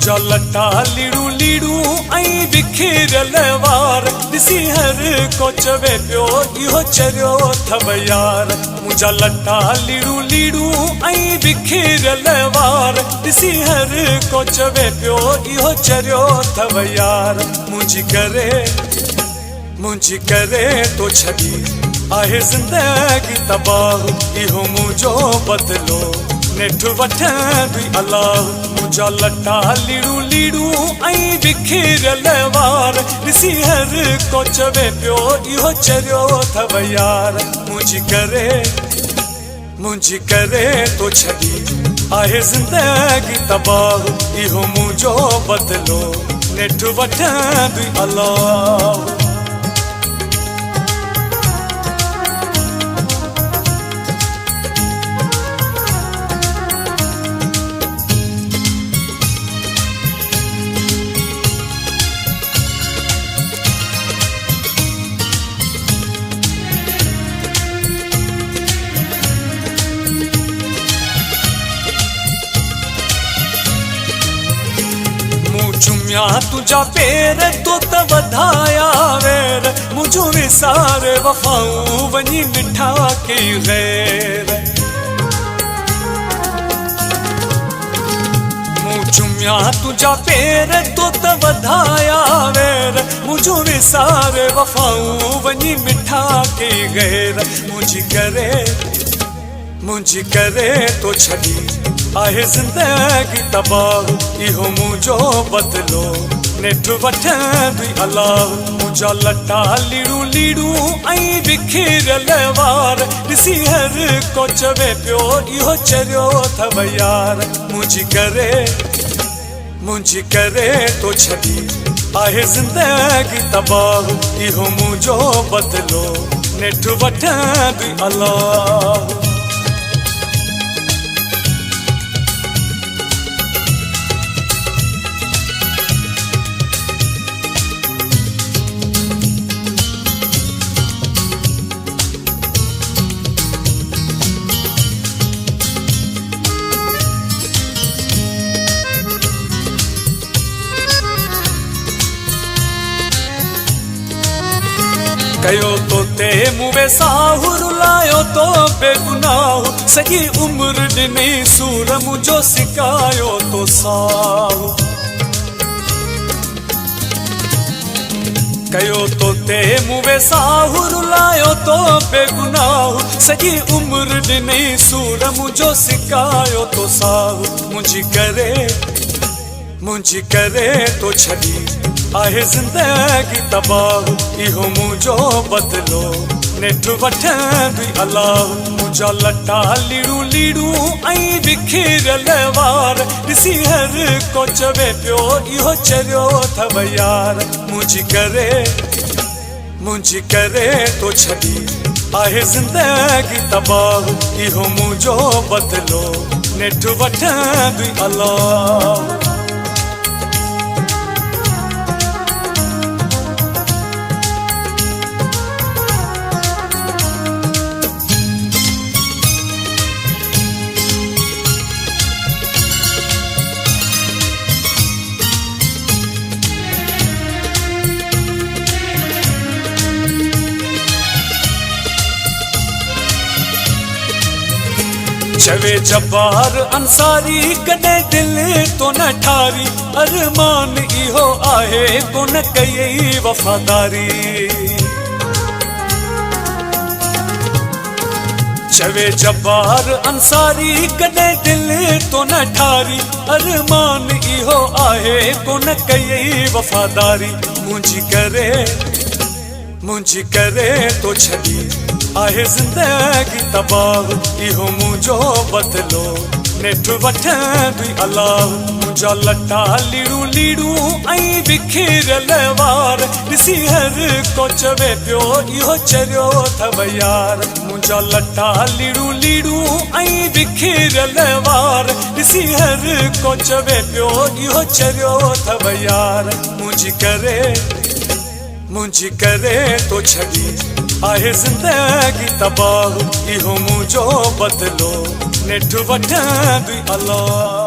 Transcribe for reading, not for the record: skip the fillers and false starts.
मुझा लटा लीड़ू लीड़ू ऐं बिखिरियल वार ॾिसी हर को चवे पियो इहो चरियो अथव यार। मुझा लटा लीड़ू लीड़ू ऐं बिखिरियल वार ॾिसी हर को चवे पियो इहो चरियो अथव यार। मुंहिंजी करे तो छॾी आहे ज़िंदगी तबाह, इहो मुंहिंजो बदिलो नेठ वठंदी अलाह। मुझा लटा लीड़ू लीड़ू ऐं बिखिरियल वार ॾिसी हर को चवे पियो इहो चरियो अथव यार। मुंहिंजी करे तो छॾी आहे ज़िंदगी तबाह, इहो मुंहिंजो बदिलो नेठ वठंदी अलाह। चुमिया तुझा पेर तो त वधाया वेर, मुझो विसारे वफाऊं वञी मिठा कई गैर। चुमिया तुझा पेर तो त वधाया वेर, मुझो विसारे वफाऊं वञी मिठा कई गैर। मुंहिंजी करे तो छॾी आहे ज़िंदगी तबाह, इहो मुंहिंजो बदिलो नेठ वठंदी अलाह। मुझा लटा लीड़ू लीड़ू ऐं बिखिरियल वार ॾिसी हर को चवे पियो इहो चरियो अथव यार। मुंहिंजी करे तो छॾी आहे ज़िंदगी तबाह, इहो मुंहिंजो बदिलो नेठ वठंदी अलाह। कयो तो ते मुवे साहु रुलायो तो बेगुनाह, सॼी उम्र ॾिनी सूर मुंहिंजो सिकायो तो साहु। कयो तो ते मुवे साहु रुलायो तो बेगुनाह, सॼी उम्र ॾिनी सूर मुंहिंजो सिकायो तो साहु। मुंहिंजी करे तो छॾी आहे ज़िंदगी तबाह, इहो मुंहिंजो बदिलो नेठ वठंदी अलाह। मुझा लटा लीड़ू लीड़ू ऐं बिखिरियल वार ॾिसी हर को चवे पियो इहो चरियो अथव यार। मुंहिंजी करे तो छॾी आहे ज़िंदगी तबाह, इहो मुंहिंजो बदिलो नेठ वठंदी अलाह। चवे जब्बार अंसारी कॾहिं दिल तो न ठारी, अरमान इहो आहे कोन कई वफ़ादारी। चवे जब्बार अंसारी कॾहिं दिल तो न ठारी, अरमान इहो आहे कोन कई वफ़ादारी। मुंहिंजी करे तो छॾी आहे ज़िंदगी तबाह, इहो मुंहिंजो बदिलो नेठ वठंदी अलाह। मुझा लटा लीड़ू लीड़ू ऐं बिखिरियल वार ॾिसी हर को चवे पियो इहो चरियो अथव यार। मुझा लटा लीड़ू लीड़ू ऐं बिखिरियल वार ॾिसी हर को चवे पियो इहो चरियो अथव यार। मुंहिंजी करे तो छॾी आहे ज़िंदगी तबाह, इहो मुंहिंजो बदिलो नेठ वठंदी अलाह।